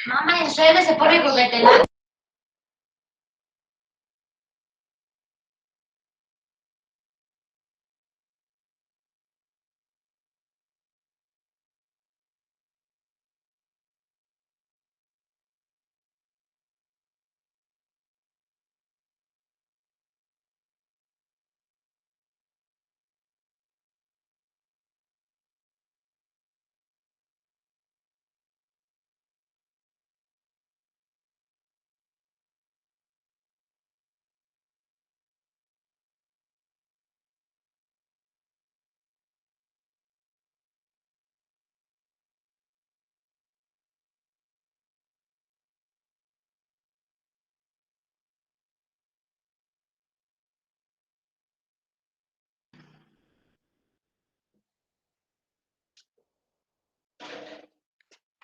Mamá, suéltese por ahí porque te la...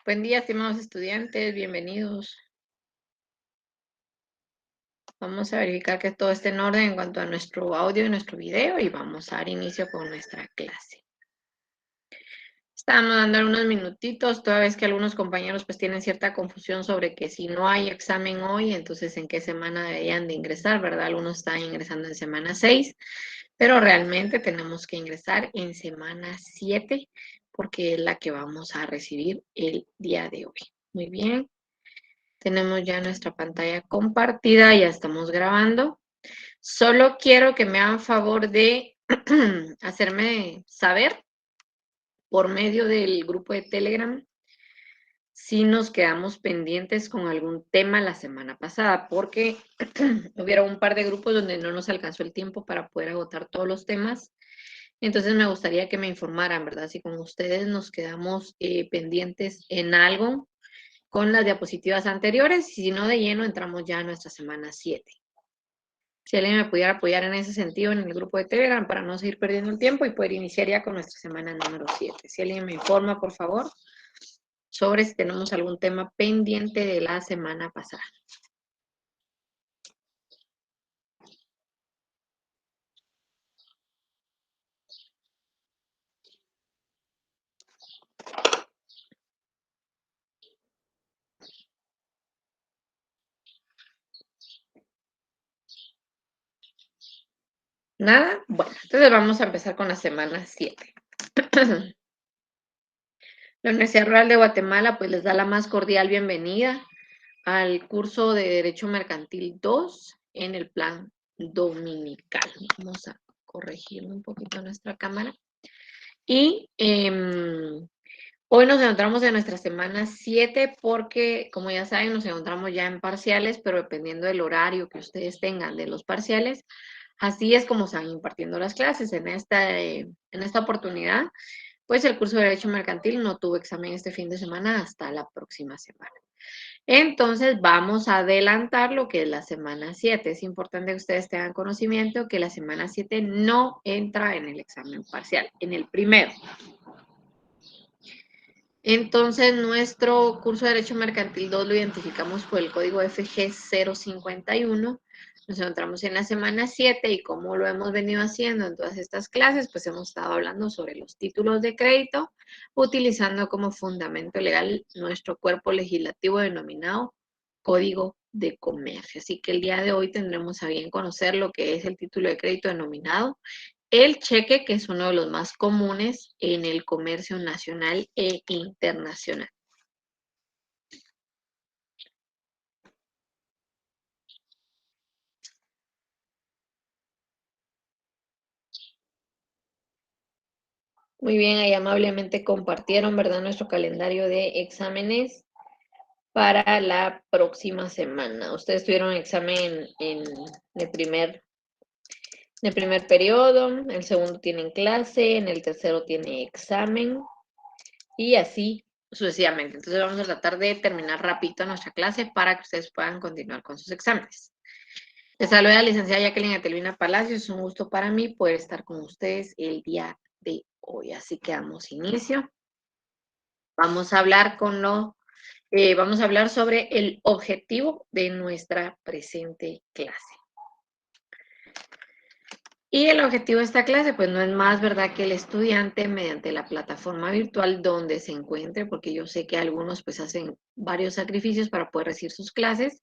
Buen día, estimados estudiantes, bienvenidos. Vamos a verificar que todo esté en orden en cuanto a nuestro audio y nuestro video y vamos a dar inicio con nuestra clase. Estamos dando unos minutitos, toda vez que algunos compañeros pues tienen cierta confusión sobre que si no hay examen hoy, entonces en qué semana deberían de ingresar, ¿verdad? Algunos están ingresando en semana 6, pero realmente tenemos que ingresar en semana 7 porque es la que vamos a recibir el día de hoy. Muy bien. Tenemos ya nuestra pantalla compartida, ya estamos grabando. Solo quiero que me hagan favor de hacerme saber por medio del grupo de Telegram si nos quedamos pendientes con algún tema la semana pasada, porque hubieron un par de grupos donde no nos alcanzó el tiempo para poder agotar todos los temas. Entonces me gustaría que me informaran, ¿verdad? Si con ustedes nos quedamos pendientes en algo con las diapositivas anteriores, y si no, de lleno entramos ya a nuestra semana 7. Si alguien me pudiera apoyar en ese sentido en el grupo de Telegram para no seguir perdiendo el tiempo y poder iniciar ya con nuestra semana número 7. Si alguien me informa, por favor, sobre si tenemos algún tema pendiente de la semana pasada. ¿Nada? Bueno, entonces vamos a empezar con la semana 7. La Universidad Rural de Guatemala pues les da la más cordial bienvenida al curso de Derecho Mercantil 2 en el plan dominical. Vamos a corregir un poquito nuestra cámara. Y hoy nos encontramos en nuestra semana 7 porque, como ya saben, nos encontramos ya en parciales, pero dependiendo del horario que ustedes tengan de los parciales, así es como se van impartiendo las clases. En esta oportunidad, pues el curso de Derecho Mercantil no tuvo examen este fin de semana hasta la próxima semana. Entonces, vamos a adelantar lo que es la semana 7. Es importante que ustedes tengan conocimiento que la semana 7 no entra en el examen parcial, en el primero. Entonces, nuestro curso de Derecho Mercantil 2 lo identificamos por el código FG 051. Nos encontramos en la semana 7 y como lo hemos venido haciendo en todas estas clases, pues hemos estado hablando sobre los títulos de crédito, utilizando como fundamento legal nuestro cuerpo legislativo denominado Código de Comercio. Así que el día de hoy tendremos a bien conocer lo que es el título de crédito denominado el cheque, que es uno de los más comunes en el comercio nacional e internacional. Muy bien, ahí amablemente compartieron, ¿verdad?, nuestro calendario de exámenes para la próxima semana. Ustedes tuvieron examen en el primer periodo, en el segundo tienen clase, en el tercero tiene examen y así sucesivamente. Entonces vamos a tratar de terminar rapidito nuestra clase para que ustedes puedan continuar con sus exámenes. Les saluda la licenciada Jacqueline Etelvina Palacios. Es un gusto para mí poder estar con ustedes el día de hoy. Así que damos inicio. Vamos a hablar vamos a hablar sobre el objetivo de nuestra presente clase. Y el objetivo de esta clase, pues no es más, ¿verdad?, que el estudiante mediante la plataforma virtual donde se encuentre, porque yo sé que algunos pues hacen varios sacrificios para poder recibir sus clases,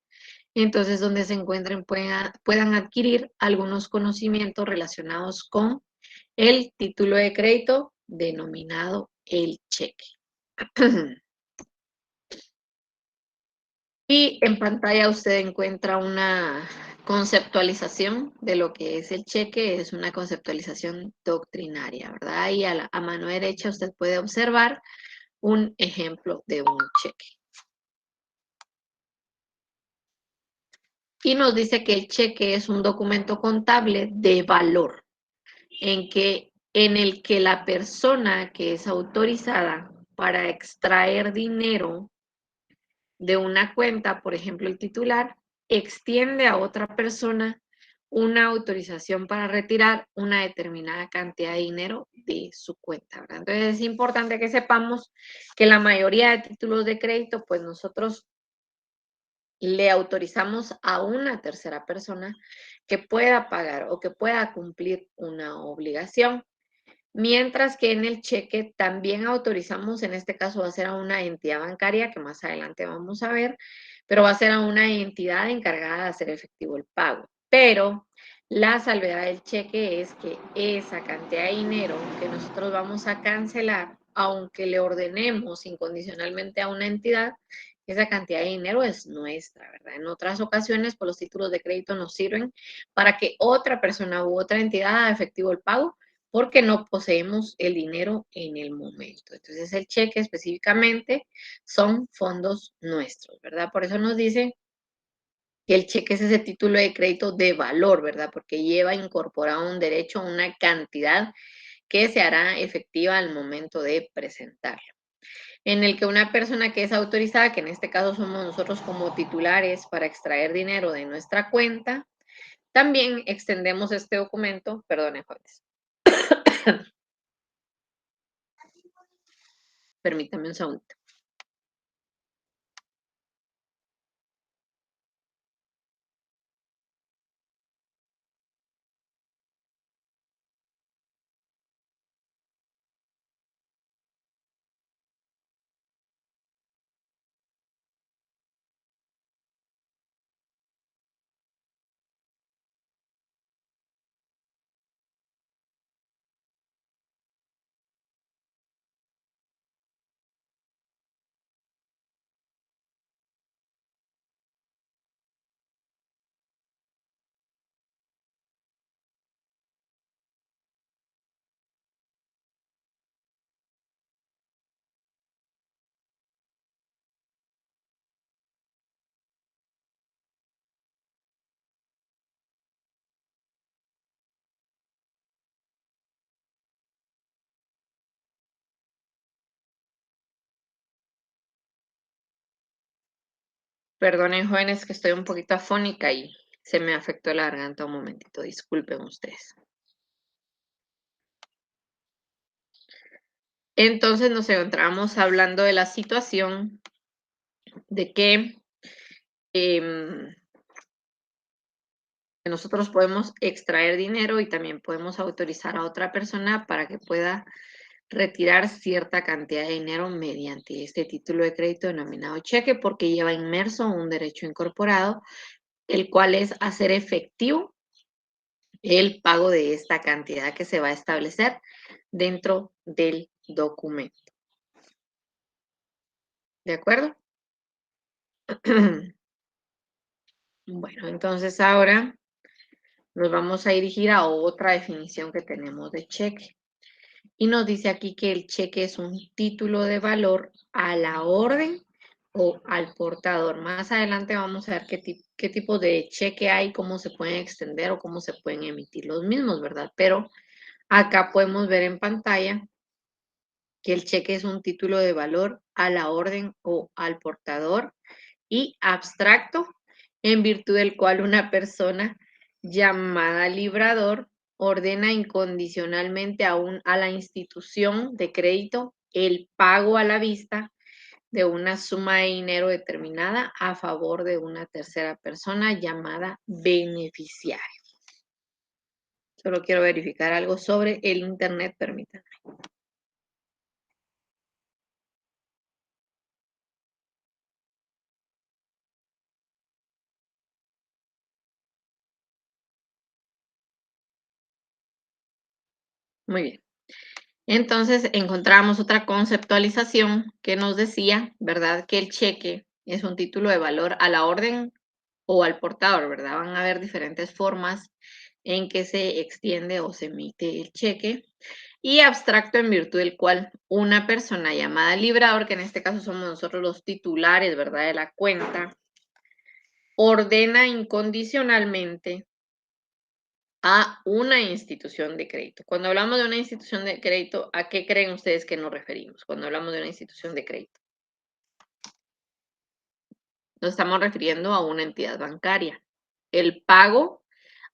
entonces donde se encuentren puedan adquirir algunos conocimientos relacionados con el título de crédito denominado el cheque. Y en pantalla usted encuentra una conceptualización de lo que es el cheque, es una conceptualización doctrinaria, ¿verdad? Y a mano derecha usted puede observar un ejemplo de un cheque. Y nos dice que el cheque es un documento contable de valor, en el que la persona que es autorizada para extraer dinero de una cuenta, por ejemplo, el titular, extiende a otra persona una autorización para retirar una determinada cantidad de dinero de su cuenta, ¿verdad? Entonces es importante que sepamos que la mayoría de títulos de crédito, pues nosotros le autorizamos a una tercera persona que pueda pagar o que pueda cumplir una obligación. Mientras que en el cheque también autorizamos, en este caso va a ser a una entidad bancaria, que más adelante vamos a ver, pero va a ser a una entidad encargada de hacer efectivo el pago. Pero la salvedad del cheque es que esa cantidad de dinero que nosotros vamos a cancelar, aunque le ordenemos incondicionalmente a una entidad, esa cantidad de dinero es nuestra, ¿verdad? En otras ocasiones, pues los títulos de crédito nos sirven para que otra persona u otra entidad haga efectivo el pago, porque no poseemos el dinero en el momento. Entonces, el cheque específicamente son fondos nuestros, ¿verdad? Por eso nos dice que el cheque es ese título de crédito de valor, ¿verdad? Porque lleva incorporado un derecho a una cantidad que se hará efectiva al momento de presentarlo. En el que una persona que es autorizada, que en este caso somos nosotros como titulares para extraer dinero de nuestra cuenta, también extendemos este documento, perdone, jóvenes. Permítame un segundo. Perdonen, jóvenes, que estoy un poquito afónica y se me afectó la garganta un momentito. Disculpen ustedes. Entonces nos encontramos hablando de la situación de em, que nosotros podemos extraer dinero y también podemos autorizar a otra persona para que pueda retirar cierta cantidad de dinero mediante este título de crédito denominado cheque, porque lleva inmerso un derecho incorporado, el cual es hacer efectivo el pago de esta cantidad que se va a establecer dentro del documento. ¿De acuerdo? Bueno, entonces ahora nos vamos a dirigir a otra definición que tenemos de cheque. Y nos dice aquí que el cheque es un título de valor a la orden o al portador. Más adelante vamos a ver qué tipo de cheque hay, cómo se pueden extender o cómo se pueden emitir los mismos, ¿verdad? Pero acá podemos ver en pantalla que el cheque es un título de valor a la orden o al portador y abstracto, en virtud del cual una persona llamada librador ordena incondicionalmente a la institución de crédito el pago a la vista de una suma de dinero determinada a favor de una tercera persona llamada beneficiario. Solo quiero verificar algo sobre el internet, permítanme. Muy bien. Entonces encontramos otra conceptualización que nos decía, ¿verdad? Que el cheque es un título de valor a la orden o al portador, ¿verdad? Van a haber diferentes formas en que se extiende o se emite el cheque. Y abstracto en virtud del cual una persona llamada librador, que en este caso somos nosotros los titulares, ¿verdad? De la cuenta, ordena incondicionalmente a una institución de crédito. Cuando hablamos de una institución de crédito, ¿a qué creen ustedes que nos referimos cuando hablamos de una institución de crédito? Nos estamos refiriendo a una entidad bancaria. El pago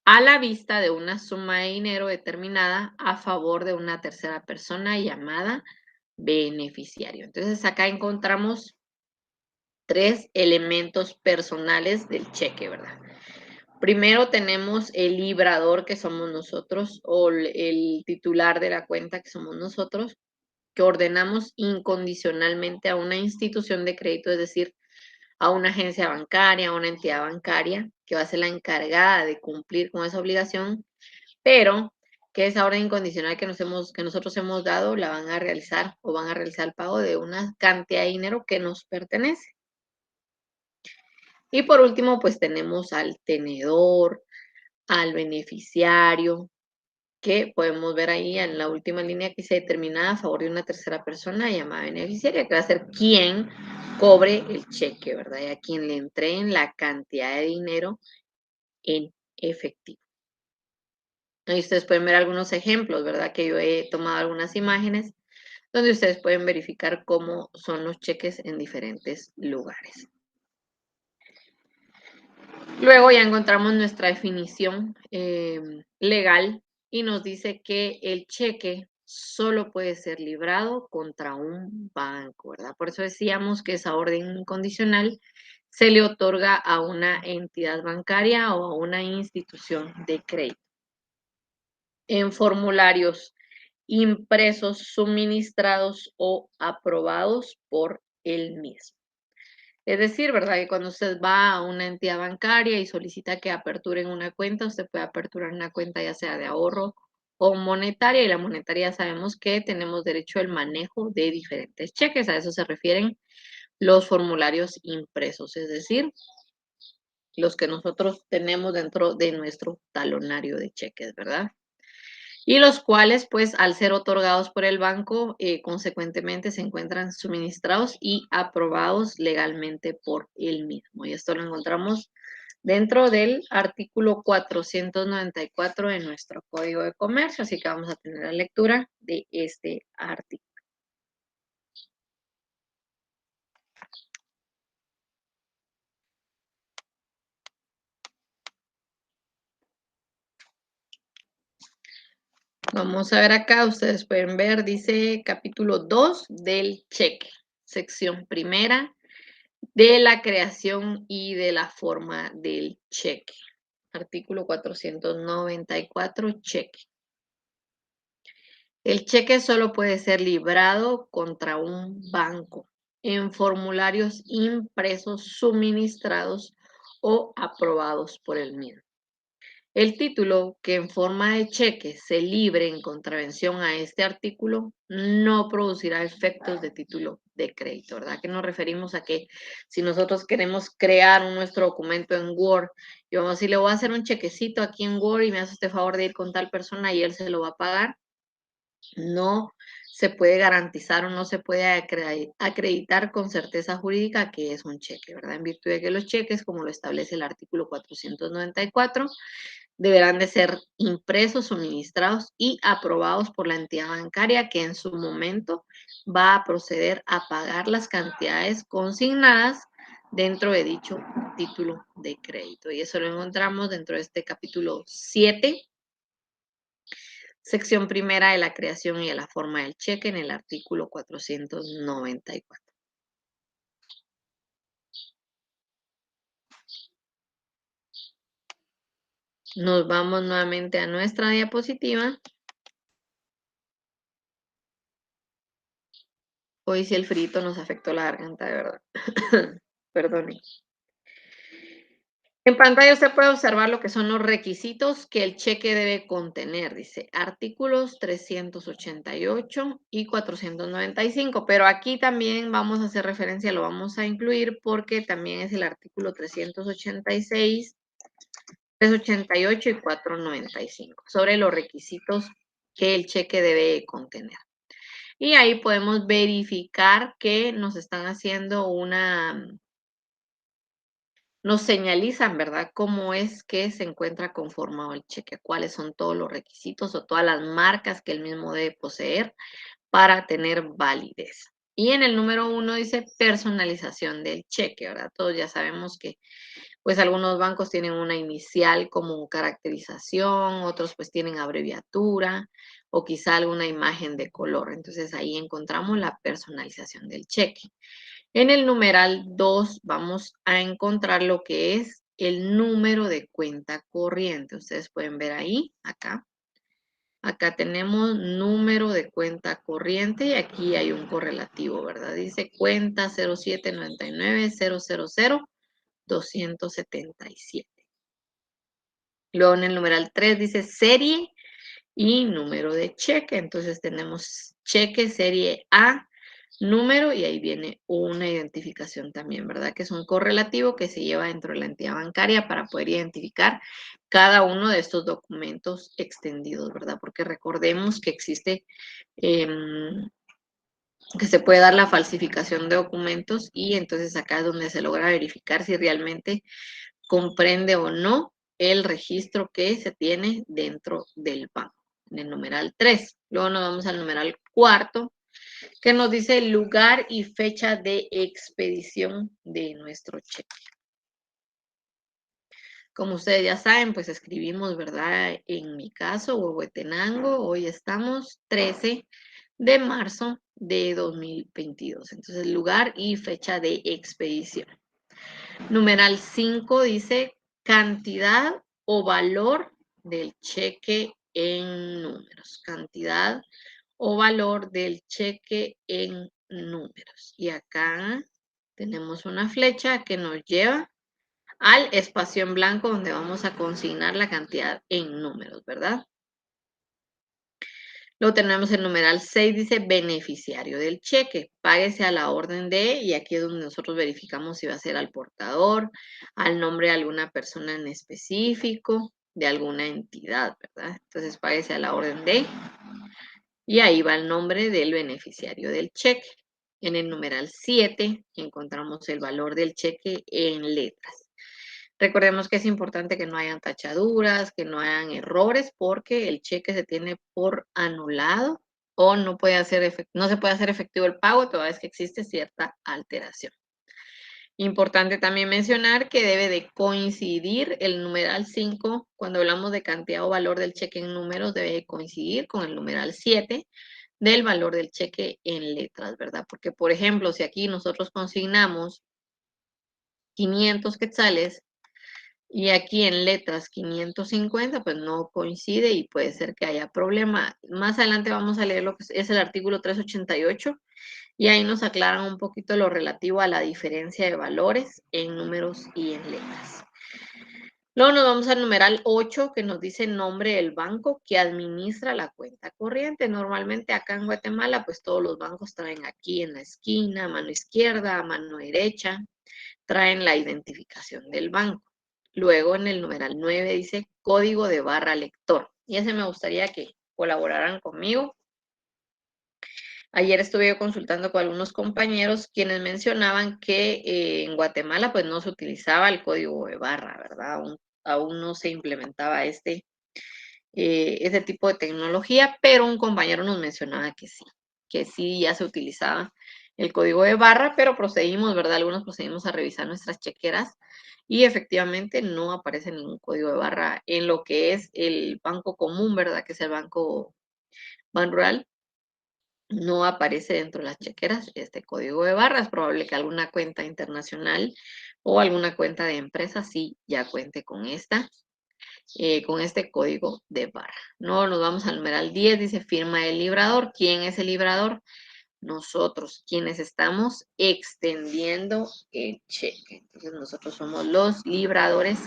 a la vista de una suma de dinero determinada a favor de una tercera persona llamada beneficiario. Entonces acá encontramos tres elementos personales del cheque, ¿verdad? Primero tenemos el librador, que somos nosotros, o el titular de la cuenta, que somos nosotros, que ordenamos incondicionalmente a una institución de crédito, es decir, a una agencia bancaria, a una entidad bancaria, que va a ser la encargada de cumplir con esa obligación, pero que esa orden incondicional que nosotros hemos dado la van a realizar o van a realizar el pago de una cantidad de dinero que nos pertenece. Y por último, pues tenemos al tenedor, al beneficiario, que podemos ver ahí en la última línea que se determina a favor de una tercera persona llamada beneficiaria, que va a ser quien cobre el cheque, ¿verdad? Y a quien le entreguen la cantidad de dinero en efectivo. Ahí ustedes pueden ver algunos ejemplos, ¿verdad? Que yo he tomado algunas imágenes donde ustedes pueden verificar cómo son los cheques en diferentes lugares. Luego ya encontramos nuestra definición legal y nos dice que el cheque solo puede ser librado contra un banco, ¿verdad? Por eso decíamos que esa orden incondicional se le otorga a una entidad bancaria o a una institución de crédito. En formularios impresos, suministrados o aprobados por él mismo. Es decir, ¿verdad? Que cuando usted va a una entidad bancaria y solicita que aperturen una cuenta, usted puede aperturar una cuenta ya sea de ahorro o monetaria, y la monetaria sabemos que tenemos derecho al manejo de diferentes cheques. A eso se refieren los formularios impresos, es decir, los que nosotros tenemos dentro de nuestro talonario de cheques, ¿verdad? Y los cuales, pues, al ser otorgados por el banco, consecuentemente se encuentran suministrados y aprobados legalmente por él mismo. Y esto lo encontramos dentro del artículo 494 de nuestro Código de Comercio, así que vamos a tener la lectura de este artículo. Vamos a ver acá, ustedes pueden ver, dice capítulo 2 del cheque, sección primera, de la creación y de la forma del cheque. Artículo 494, cheque. El cheque solo puede ser librado contra un banco en formularios impresos, suministrados o aprobados por el mismo. El título que en forma de cheque se libre en contravención a este artículo no producirá efectos de título de crédito, ¿verdad? Que nos referimos a que si nosotros queremos crear nuestro documento en Word y vamos a decir, le voy a hacer un chequecito aquí en Word y me hace este favor de ir con tal persona y él se lo va a pagar, no se puede garantizar o no se puede acreditar con certeza jurídica que es un cheque, ¿verdad? En virtud de que los cheques, como lo establece el artículo 494, deberán de ser impresos, suministrados y aprobados por la entidad bancaria que en su momento va a proceder a pagar las cantidades consignadas dentro de dicho título de crédito. Y eso lo encontramos dentro de este capítulo 7, sección primera de la creación y de la forma del cheque en el artículo 494. Nos vamos nuevamente a nuestra diapositiva. Hoy sí el frito nos afectó la garganta, de verdad. Perdone. En pantalla usted puede observar lo que son los requisitos que el cheque debe contener. Dice artículos 388 y 495, pero aquí también vamos a hacer referencia, lo vamos a incluir porque también es el artículo 386, 388 y 495 sobre los requisitos que el cheque debe contener. Y ahí podemos verificar que nos están haciendo nos señalizan, ¿verdad? Cómo es que se encuentra conformado el cheque, cuáles son todos los requisitos o todas las marcas que el mismo debe poseer para tener validez. Y en el número 1 dice personalización del cheque, ¿verdad? Todos ya sabemos que pues algunos bancos tienen una inicial como caracterización, otros pues tienen abreviatura o quizá alguna imagen de color. Entonces ahí encontramos la personalización del cheque. En el numeral 2 vamos a encontrar lo que es el número de cuenta corriente. Ustedes pueden ver ahí, acá. Acá tenemos número de cuenta corriente y aquí hay un correlativo, ¿verdad? Dice cuenta 0799-000-277. Luego en el numeral 3 dice serie y número de cheque. Entonces tenemos cheque serie A, número y ahí viene una identificación también, ¿verdad? Que es un correlativo que se lleva dentro de la entidad bancaria para poder identificar cada uno de estos documentos extendidos, ¿verdad? Porque recordemos que existe, que se puede dar la falsificación de documentos y entonces acá es donde se logra verificar si realmente comprende o no el registro que se tiene dentro del banco, en el numeral 3. Luego nos vamos al numeral 4, que nos dice el lugar y fecha de expedición de nuestro cheque. Como ustedes ya saben, pues escribimos, ¿verdad? En mi caso, Huehuetenango, hoy estamos 13 de marzo de 2022. Entonces, lugar y fecha de expedición. Numeral 5 dice cantidad o valor del cheque en números. Cantidad o valor del cheque en números. Y acá tenemos una flecha que nos lleva al espacio en blanco donde vamos a consignar la cantidad en números, ¿verdad? Luego tenemos el numeral 6, dice beneficiario del cheque. Páguese a la orden de, y aquí es donde nosotros verificamos si va a ser al portador, al nombre de alguna persona en específico, de alguna entidad, ¿verdad? Entonces páguese a la orden de, y ahí va el nombre del beneficiario del cheque. En el numeral 7 encontramos el valor del cheque en letras. Recordemos que es importante que no hayan tachaduras, que no hayan errores, porque el cheque se tiene por anulado o no se puede hacer efectivo el pago toda vez que existe cierta alteración. Importante también mencionar que debe de coincidir el numeral 5, cuando hablamos de cantidad o valor del cheque en números, debe de coincidir con el numeral 7 del valor del cheque en letras, ¿verdad? Porque, por ejemplo, si aquí nosotros consignamos 500 quetzales, y aquí en letras 550, pues no coincide y puede ser que haya problema. Más adelante vamos a leer lo que es el artículo 388 y ahí nos aclaran un poquito lo relativo a la diferencia de valores en números y en letras. Luego nos vamos al numeral 8 que nos dice nombre del banco que administra la cuenta corriente. Normalmente acá en Guatemala, pues todos los bancos traen aquí en la esquina, mano izquierda, mano derecha, traen la identificación del banco. Luego en el numeral 9 dice código de barra lector. Y ese me gustaría que colaboraran conmigo. Ayer estuve yo consultando con algunos compañeros quienes mencionaban que en Guatemala pues no se utilizaba el código de barra, ¿verdad? Aún no se implementaba este tipo de tecnología, pero un compañero nos mencionaba que sí ya se utilizaba el código de barra, pero procedimos, ¿verdad? Algunos procedimos a revisar nuestras chequeras y efectivamente no aparece ningún código de barra en lo que es el banco común, ¿verdad? Que es el banco Banrural. No aparece dentro de las chequeras este código de barra. Es probable que alguna cuenta internacional o alguna cuenta de empresa sí ya cuente con esta con este código de barra. No, nos vamos al numeral 10, dice firma del librador. ¿Quién es el librador? Nosotros, quienes estamos extendiendo el cheque. Entonces, nosotros somos los libradores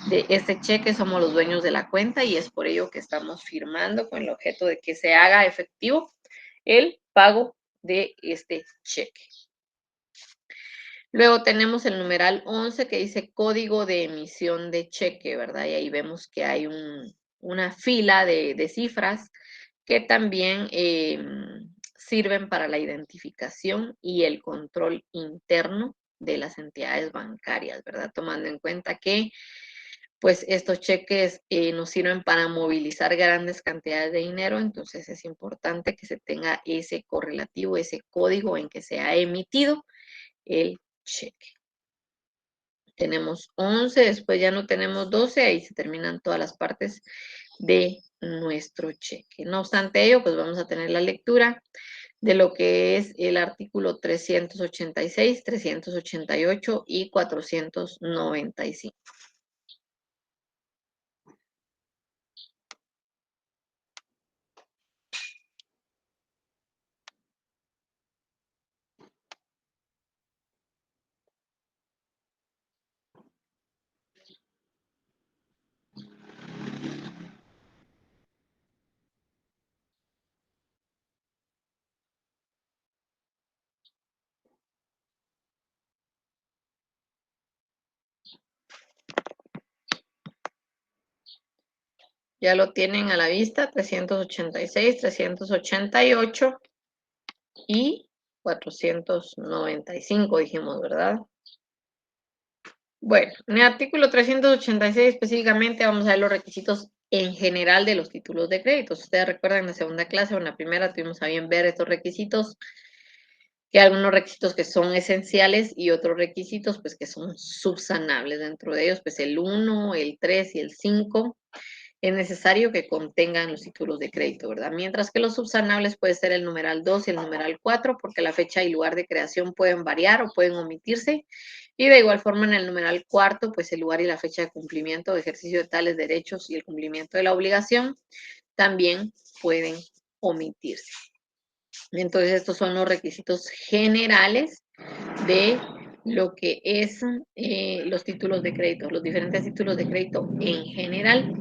de este cheque, somos los dueños de la cuenta y es por ello que estamos firmando con el objeto de que se haga efectivo el pago de este cheque. Luego tenemos el numeral 11 que dice código de emisión de cheque, ¿verdad? Y ahí vemos que hay una fila de cifras que también sirven para la identificación y el control interno de las entidades bancarias, ¿verdad? Tomando en cuenta que pues estos cheques nos sirven para movilizar grandes cantidades de dinero, entonces es importante que se tenga ese correlativo, ese código en que se ha emitido el cheque. Tenemos 11, después ya no tenemos 12, ahí se terminan todas las partes de nuestro cheque. No obstante ello, pues vamos a tener la lectura de lo que es el artículo 386, 388 y 495. Ya lo tienen a la vista, 386, 388 y 495, dijimos, ¿verdad? Bueno, en el artículo 386 específicamente vamos a ver los requisitos en general de los títulos de crédito. Ustedes recuerdan en la segunda clase o en la primera tuvimos a bien ver estos requisitos, que hay algunos requisitos que son esenciales y otros requisitos pues que son subsanables. Dentro de ellos pues el 1, el 3 y el 5 es necesario que contengan los títulos de crédito, ¿verdad? Mientras que los subsanables puede ser el numeral 2 y el numeral 4, porque la fecha y lugar de creación pueden variar o pueden omitirse. Y de igual forma en el numeral cuarto, pues el lugar y la fecha de cumplimiento de ejercicio de tales derechos y el cumplimiento de la obligación también pueden omitirse. Entonces estos son los requisitos generales de lo que es los títulos de crédito, los diferentes títulos de crédito en general.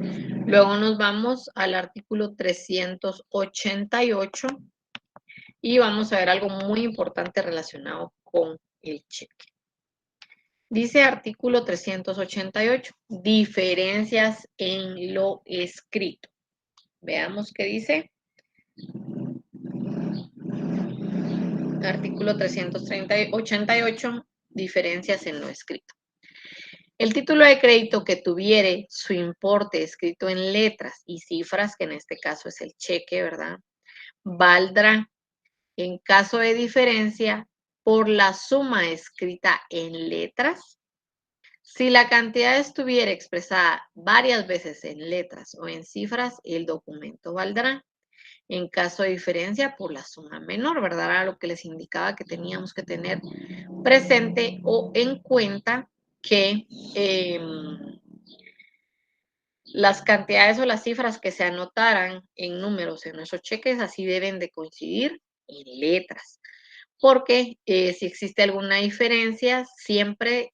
Luego nos vamos al artículo 388 y vamos a ver algo muy importante relacionado con el cheque. Dice artículo 388, diferencias en lo escrito. Veamos qué dice. Artículo 388, diferencias en lo escrito. El título de crédito que tuviere su importe escrito en letras y cifras, que en este caso es el cheque, ¿verdad? Valdrá, en caso de diferencia, por la suma escrita en letras. Si la cantidad estuviera expresada varias veces en letras o en cifras, el documento valdrá. En caso de diferencia, por la suma menor, ¿verdad? Era lo que les indicaba que teníamos que tener presente o en cuenta que las cantidades o las cifras que se anotaran en números en nuestros cheques así deben de coincidir en letras. Porque si existe alguna diferencia, siempre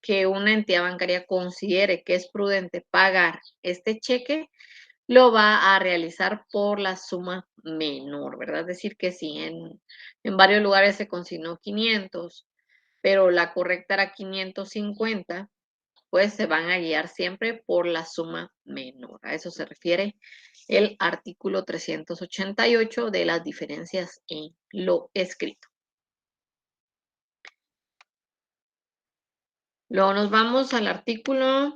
que una entidad bancaria considere que es prudente pagar este cheque, lo va a realizar por la suma menor, ¿verdad? Es decir, que si en varios lugares se consignó 500, pero la correcta era 550, pues se van a guiar siempre por la suma menor. A eso se refiere el artículo 388 de las diferencias en lo escrito. Luego nos vamos al artículo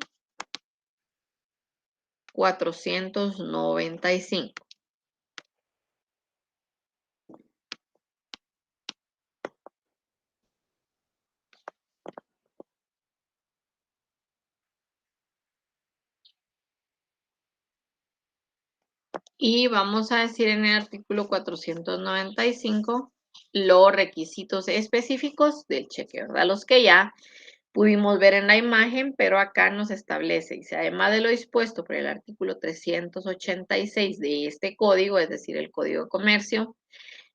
495. Y vamos a decir en el artículo 495 los requisitos específicos del cheque, ¿verdad? Los que ya pudimos ver en la imagen, pero acá nos establece, dice, además de lo dispuesto por el artículo 386 de este código, es decir, el Código de Comercio,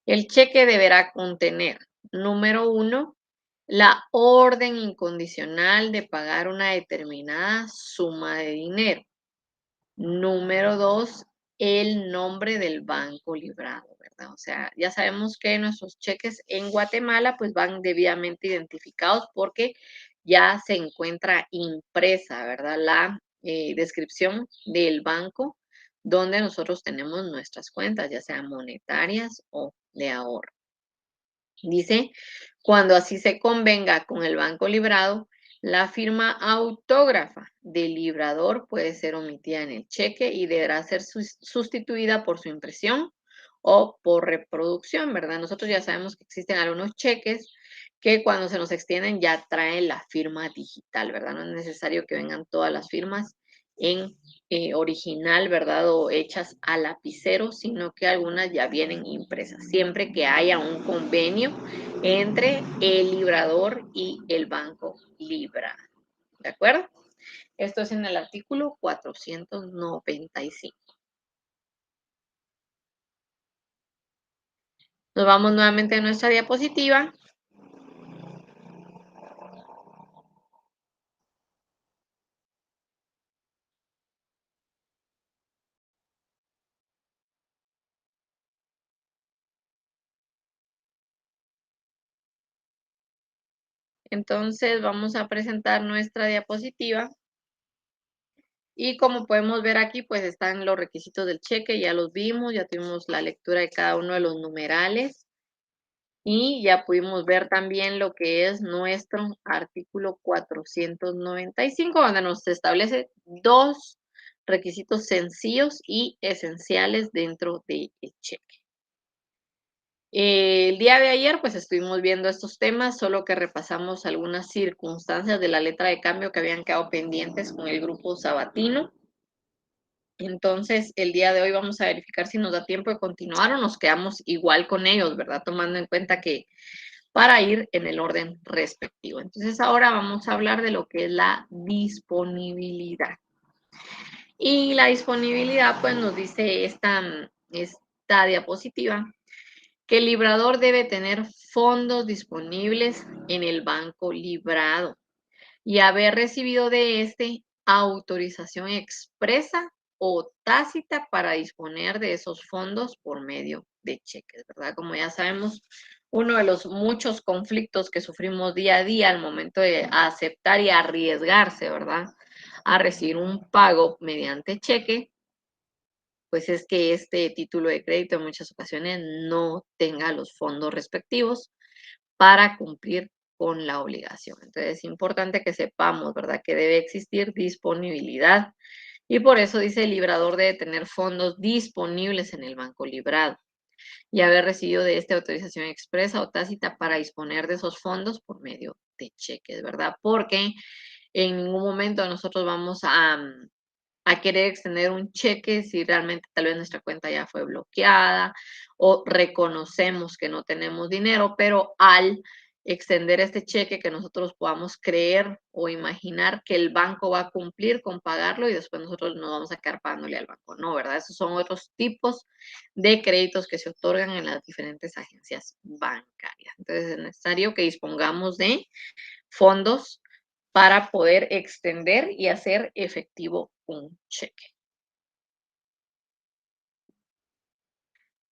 el cheque deberá contener, número 1, la orden incondicional de pagar una determinada suma de dinero. Número 2, el nombre del banco librado, ¿verdad? O sea, ya sabemos que nuestros cheques en Guatemala pues van debidamente identificados porque ya se encuentra impresa, ¿verdad? La descripción del banco donde nosotros tenemos nuestras cuentas, ya sean monetarias o de ahorro. Dice, cuando así se convenga con el banco librado, la firma autógrafa del librador puede ser omitida en el cheque y deberá ser sustituida por su impresión o por reproducción, ¿verdad? Nosotros ya sabemos que existen algunos cheques que cuando se nos extienden ya traen la firma digital, ¿verdad? No es necesario que vengan todas las firmas en original, ¿verdad? O hechas a lapicero, sino que algunas ya vienen impresas, siempre que haya un convenio entre el librador y el banco librado. ¿De acuerdo? Esto es en el artículo 495. Nos vamos nuevamente a nuestra diapositiva. Entonces vamos a presentar nuestra diapositiva. Y como podemos ver aquí, pues están los requisitos del cheque, ya los vimos, ya tuvimos la lectura de cada uno de los numerales. Y ya pudimos ver también lo que es nuestro artículo 495, donde nos establece dos requisitos sencillos y esenciales dentro del cheque. El día de ayer, pues estuvimos viendo estos temas, solo que repasamos algunas circunstancias de la letra de cambio que habían quedado pendientes con el grupo sabatino. Entonces, el día de hoy vamos a verificar si nos da tiempo de continuar o nos quedamos igual con ellos, ¿verdad? Tomando en cuenta que para ir en el orden respectivo. Entonces, ahora vamos a hablar de lo que es la disponibilidad. Y la disponibilidad, pues nos dice esta diapositiva, que el librador debe tener fondos disponibles en el banco librado y haber recibido de este autorización expresa o tácita para disponer de esos fondos por medio de cheques, ¿verdad? Como ya sabemos, uno de los muchos conflictos que sufrimos día a día al momento de aceptar y arriesgarse, ¿verdad? A recibir un pago mediante cheque, pues es que este título de crédito en muchas ocasiones no tenga los fondos respectivos para cumplir con la obligación. Entonces es importante que sepamos, ¿verdad?, que debe existir disponibilidad y por eso dice el librador debe tener fondos disponibles en el banco librado y haber recibido de esta autorización expresa o tácita para disponer de esos fondos por medio de cheques, ¿verdad? Porque en ningún momento nosotros vamos a querer extender un cheque si realmente tal vez nuestra cuenta ya fue bloqueada o reconocemos que no tenemos dinero, pero al extender este cheque que nosotros podamos creer o imaginar que el banco va a cumplir con pagarlo y después nosotros nos vamos a quedar pagándole al banco. No, ¿verdad? Esos son otros tipos de créditos que se otorgan en las diferentes agencias bancarias. Entonces es necesario que dispongamos de fondos para poder extender y hacer efectivo un cheque.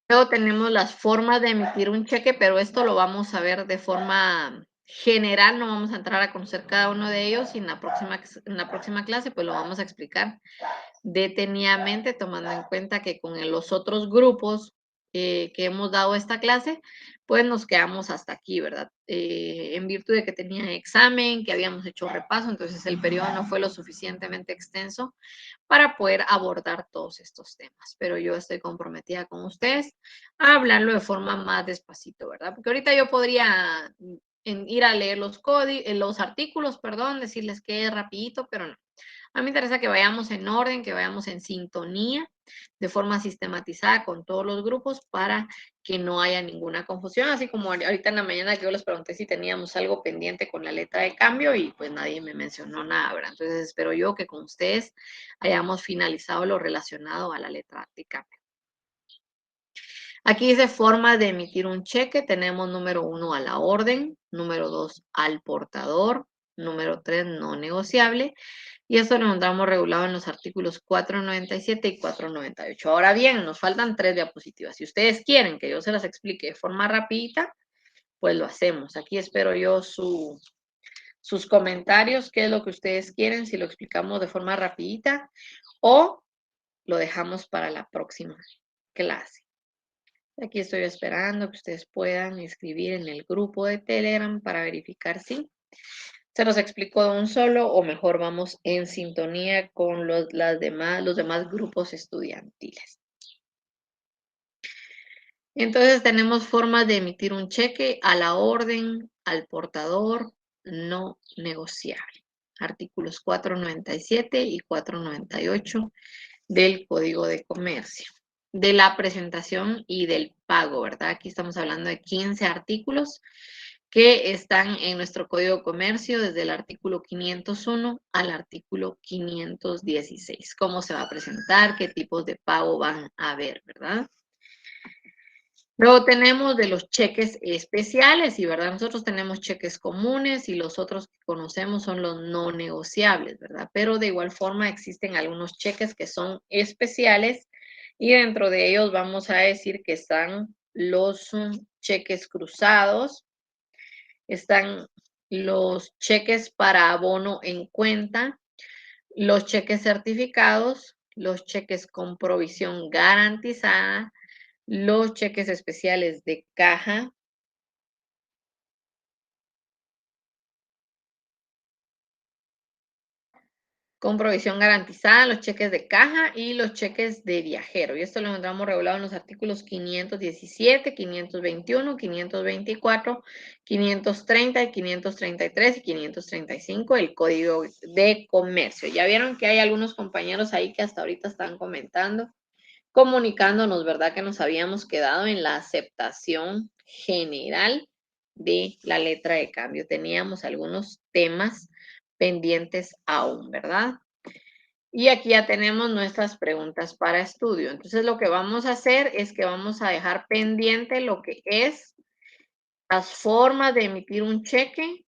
Luego tenemos las formas de emitir un cheque, pero esto lo vamos a ver de forma general, no vamos a entrar a conocer cada uno de ellos y en la próxima clase pues lo vamos a explicar detenidamente, tomando en cuenta que con los otros grupos que hemos dado esta clase, pues nos quedamos hasta aquí, ¿verdad? En virtud de que tenía examen, que habíamos hecho repaso, entonces el periodo no fue lo suficientemente extenso para poder abordar todos estos temas. Pero yo estoy comprometida con ustedes a hablarlo de forma más despacito, ¿verdad? Porque ahorita yo podría ir a leer los artículos, perdón, decirles que es rapidito, pero no. A mí me interesa que vayamos en orden, que vayamos en sintonía de forma sistematizada con todos los grupos para que no haya ninguna confusión, así como ahorita en la mañana que yo les pregunté si teníamos algo pendiente con la letra de cambio y pues nadie me mencionó nada, ¿verdad? Entonces espero yo que con ustedes hayamos finalizado lo relacionado a la letra de cambio. Aquí dice forma de emitir un cheque. Tenemos número 1 a la orden, número 2 al portador, número 3 no negociable. Y esto lo encontramos regulado en los artículos 497 y 498. Ahora bien, nos faltan 3 diapositivas. Si ustedes quieren que yo se las explique de forma rapidita, pues lo hacemos. Aquí espero yo sus comentarios, qué es lo que ustedes quieren, si lo explicamos de forma rapidita o lo dejamos para la próxima clase. Aquí estoy esperando que ustedes puedan escribir en el grupo de Telegram para verificar si se los explico de un solo o mejor vamos en sintonía con los demás grupos estudiantiles. Entonces tenemos formas de emitir un cheque a la orden, al portador, no negociable. Artículos 497 y 498 del Código de Comercio. De la presentación y del pago, ¿verdad? Aquí estamos hablando de 15 artículos que están en nuestro Código de Comercio desde el artículo 501 al artículo 516. ¿Cómo se va a presentar? ¿Qué tipos de pago van a haber, verdad? Luego tenemos de los cheques especiales, y verdad, nosotros tenemos cheques comunes y los otros que conocemos son los no negociables, ¿verdad? Pero de igual forma existen algunos cheques que son especiales y dentro de ellos vamos a decir que están los cheques cruzados, están los cheques para abono en cuenta, los cheques certificados, los cheques con provisión garantizada, los cheques especiales de caja, con provisión garantizada, los cheques de caja y los cheques de viajero. Y esto lo encontramos regulado en los artículos 517, 521, 524, 530, 533 y 535 del Código de Comercio. Ya vieron que hay algunos compañeros ahí que hasta ahorita están comentando, comunicándonos, ¿verdad? Que nos habíamos quedado en la aceptación general de la letra de cambio. Teníamos algunos temas pendientes aún, ¿verdad? Y aquí ya tenemos nuestras preguntas para estudio. Entonces, lo que vamos a hacer es que vamos a dejar pendiente lo que es las formas de emitir un cheque,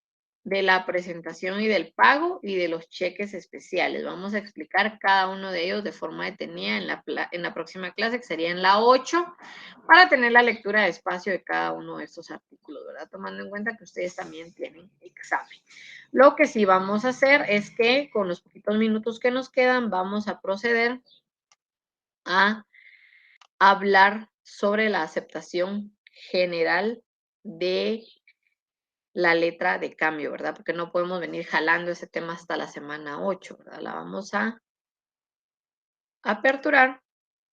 de la presentación y del pago y de los cheques especiales. Vamos a explicar cada uno de ellos de forma detenida en la próxima clase, que sería en la 8, para tener la lectura despacio de cada uno de estos artículos, ¿verdad? Tomando en cuenta que ustedes también tienen examen. Lo que sí vamos a hacer es que con los poquitos minutos que nos quedan, vamos a proceder a hablar sobre la aceptación general de la letra de cambio, ¿verdad? Porque no podemos venir jalando ese tema hasta la semana 8, ¿verdad? La vamos a aperturar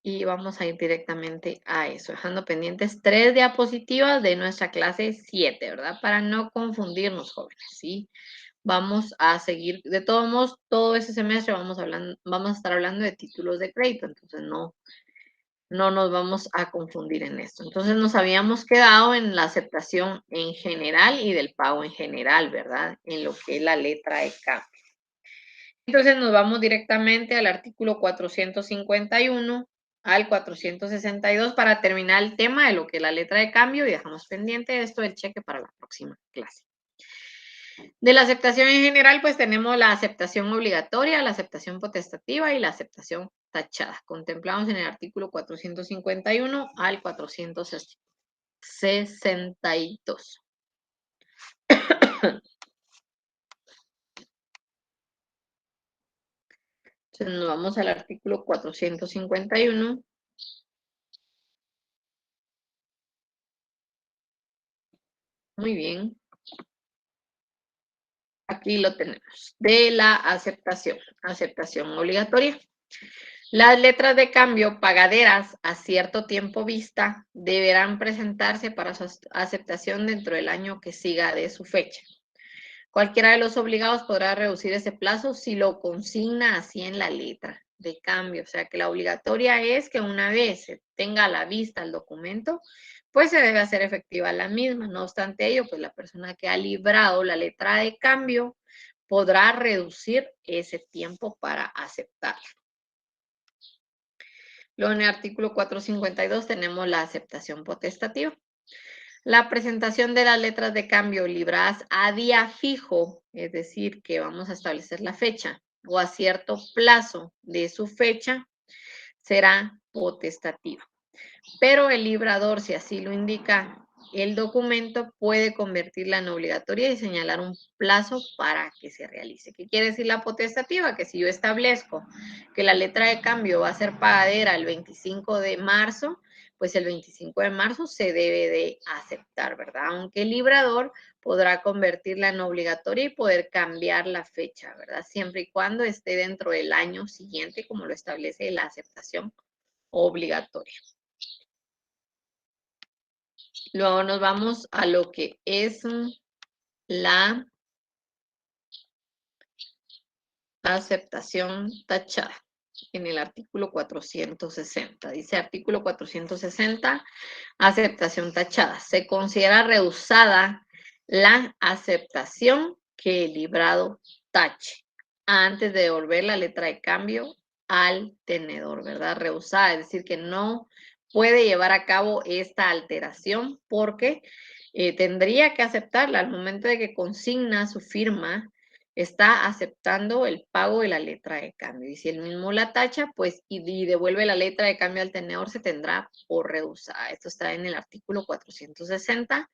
y vamos a ir directamente a eso, dejando pendientes 3 diapositivas de nuestra clase 7, ¿verdad? Para no confundirnos, jóvenes, ¿sí? Vamos a seguir, de todos modos, todo ese semestre vamos a estar hablando de títulos de crédito, entonces no nos vamos a confundir en esto. Entonces nos habíamos quedado en la aceptación en general y del pago en general, ¿verdad? En lo que es la letra de cambio. Entonces nos vamos directamente al artículo 451 al 462 para terminar el tema de lo que es la letra de cambio y dejamos pendiente esto del cheque para la próxima clase. De la aceptación en general, pues tenemos la aceptación obligatoria, la aceptación potestativa y la aceptación tachada. Contemplamos en el artículo 451 al 462. Entonces nos vamos al artículo 451. Muy bien. Aquí lo tenemos. De la aceptación obligatoria. Las letras de cambio pagaderas a cierto tiempo vista deberán presentarse para su aceptación dentro del año que siga de su fecha. Cualquiera de los obligados podrá reducir ese plazo si lo consigna así en la letra. de cambio. O sea que la obligatoria es que una vez se tenga a la vista el documento, pues se debe hacer efectiva la misma. No obstante ello, pues la persona que ha librado la letra de cambio podrá reducir ese tiempo para aceptarla. Luego en el artículo 452 tenemos la aceptación potestativa. La presentación de las letras de cambio libradas a día fijo, es decir, que vamos a establecer la fecha, o a cierto plazo de su fecha, será potestativa. Pero el librador, si así lo indica el documento, puede convertirla en obligatoria y señalar un plazo para que se realice. ¿Qué quiere decir la potestativa? Que si yo establezco que la letra de cambio va a ser pagadera el 25 de marzo, pues el 25 de marzo se debe de aceptar, ¿verdad? Aunque el librador podrá convertirla en obligatoria y poder cambiar la fecha, ¿verdad? Siempre y cuando esté dentro del año siguiente, como lo establece la aceptación obligatoria. Luego nos vamos a lo que es la aceptación tachada en el artículo 460. Dice artículo 460, aceptación tachada. Se considera rehusada la aceptación que el librado tache antes de devolver la letra de cambio al tenedor, ¿verdad? Rehusada, es decir, que no puede llevar a cabo esta alteración porque tendría que aceptarla al momento de que consigna su firma, está aceptando el pago de la letra de cambio. Y si él mismo la tacha, pues, y devuelve la letra de cambio al tenedor, se tendrá por rehusada. Esto está en el artículo 460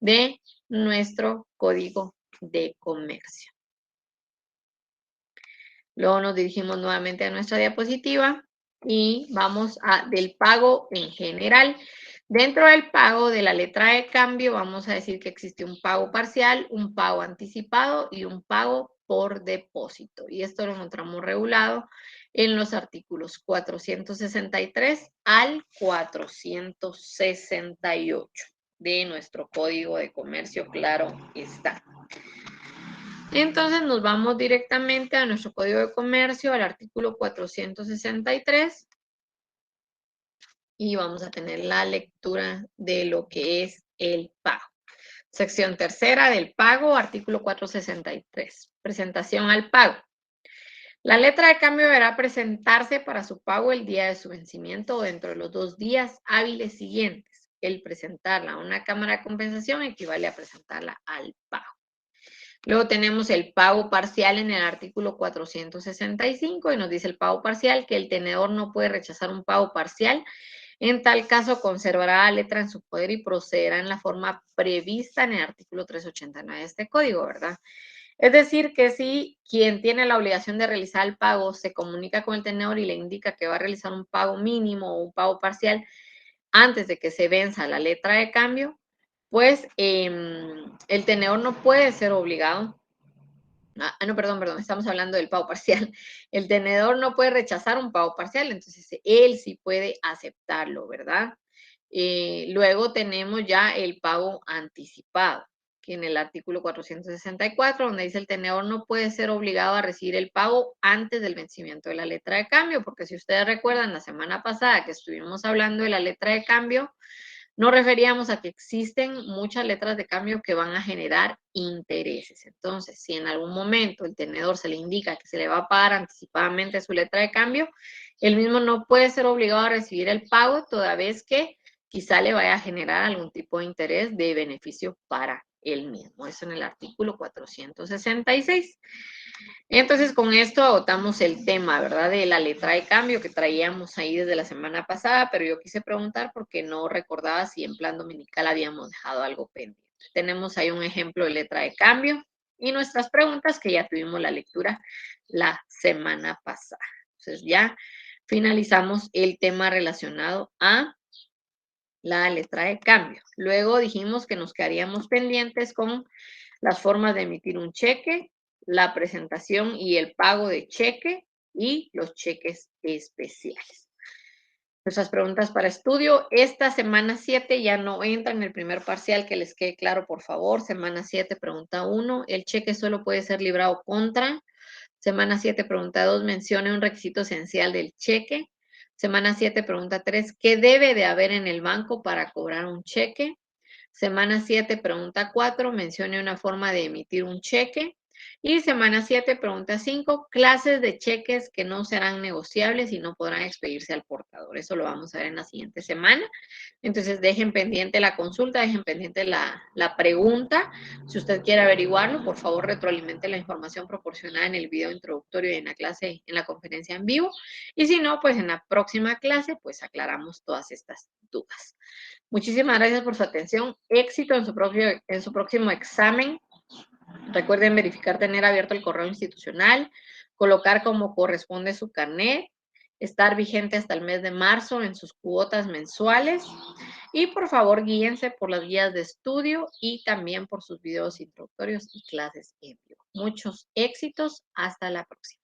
de nuestro Código de Comercio. Luego nos dirigimos nuevamente a nuestra diapositiva y vamos del pago en general. Dentro del pago de la letra de cambio vamos a decir que existe un pago parcial, un pago anticipado y un pago por depósito. Y esto lo encontramos regulado en los artículos 463 al 468 de nuestro Código de Comercio, claro está. Entonces nos vamos directamente a nuestro Código de Comercio, al artículo 463. Y vamos a tener la lectura de lo que es el pago. Sección tercera del pago, artículo 463. Presentación al pago. La letra de cambio deberá presentarse para su pago el día de su vencimiento o dentro de los 2 días hábiles siguientes. El presentarla a una cámara de compensación equivale a presentarla al pago. Luego tenemos el pago parcial en el artículo 465 y nos dice el pago parcial que el tenedor no puede rechazar un pago parcial. En tal caso, conservará la letra en su poder y procederá en la forma prevista en el artículo 389 de este código, ¿verdad? Es decir, que si quien tiene la obligación de realizar el pago se comunica con el tenedor y le indica que va a realizar un pago mínimo o un pago parcial antes de que se venza la letra de cambio, pues el tenedor no puede ser obligado. No, perdón, estamos hablando del pago parcial. El tenedor no puede rechazar un pago parcial, entonces él sí puede aceptarlo, ¿verdad? Luego tenemos ya el pago anticipado, que en el artículo 464, donde dice el tenedor no puede ser obligado a recibir el pago antes del vencimiento de la letra de cambio, porque si ustedes recuerdan la semana pasada que estuvimos hablando de la letra de cambio, nos referíamos a que existen muchas letras de cambio que van a generar intereses. Entonces, si en algún momento el tenedor se le indica que se le va a pagar anticipadamente su letra de cambio, el mismo no puede ser obligado a recibir el pago toda vez que quizá le vaya a generar algún tipo de interés de beneficio para él mismo. Eso en el artículo 466. Entonces, con esto agotamos el tema, ¿verdad? De la letra de cambio que traíamos ahí desde la semana pasada, pero yo quise preguntar porque no recordaba si en plan dominical habíamos dejado algo pendiente. Tenemos ahí un ejemplo de letra de cambio y nuestras preguntas que ya tuvimos la lectura la semana pasada. Entonces, ya finalizamos el tema relacionado a la letra de cambio. Luego dijimos que nos quedaríamos pendientes con las formas de emitir un cheque, la presentación y el pago de cheque y los cheques especiales. Nuestras preguntas para estudio. Esta semana 7 ya no entra en el primer parcial, que les quede claro, por favor. Semana 7, pregunta 1. El cheque solo puede ser librado contra Semana 7, pregunta 2, mencione un requisito esencial del cheque. Semana 7, pregunta 3, ¿qué debe de haber en el banco para cobrar un cheque? Semana 7, pregunta 4, mencione una forma de emitir un cheque. Y semana 7, pregunta 5, clases de cheques que no serán negociables y no podrán expedirse al portador. Eso lo vamos a ver en la siguiente semana. Entonces, dejen pendiente la consulta, dejen pendiente la pregunta. Si usted quiere averiguarlo, por favor, retroalimente la información proporcionada en el video introductorio y en la clase, en la conferencia en vivo. Y si no, pues en la próxima clase, pues aclaramos todas estas dudas. Muchísimas gracias por su atención. Éxito en su próximo examen. Recuerden verificar tener abierto el correo institucional, colocar como corresponde su carnet, estar vigente hasta el mes de marzo en sus cuotas mensuales y por favor guíense por las guías de estudio y también por sus videos introductorios y clases en vivo. Muchos éxitos. Hasta la próxima.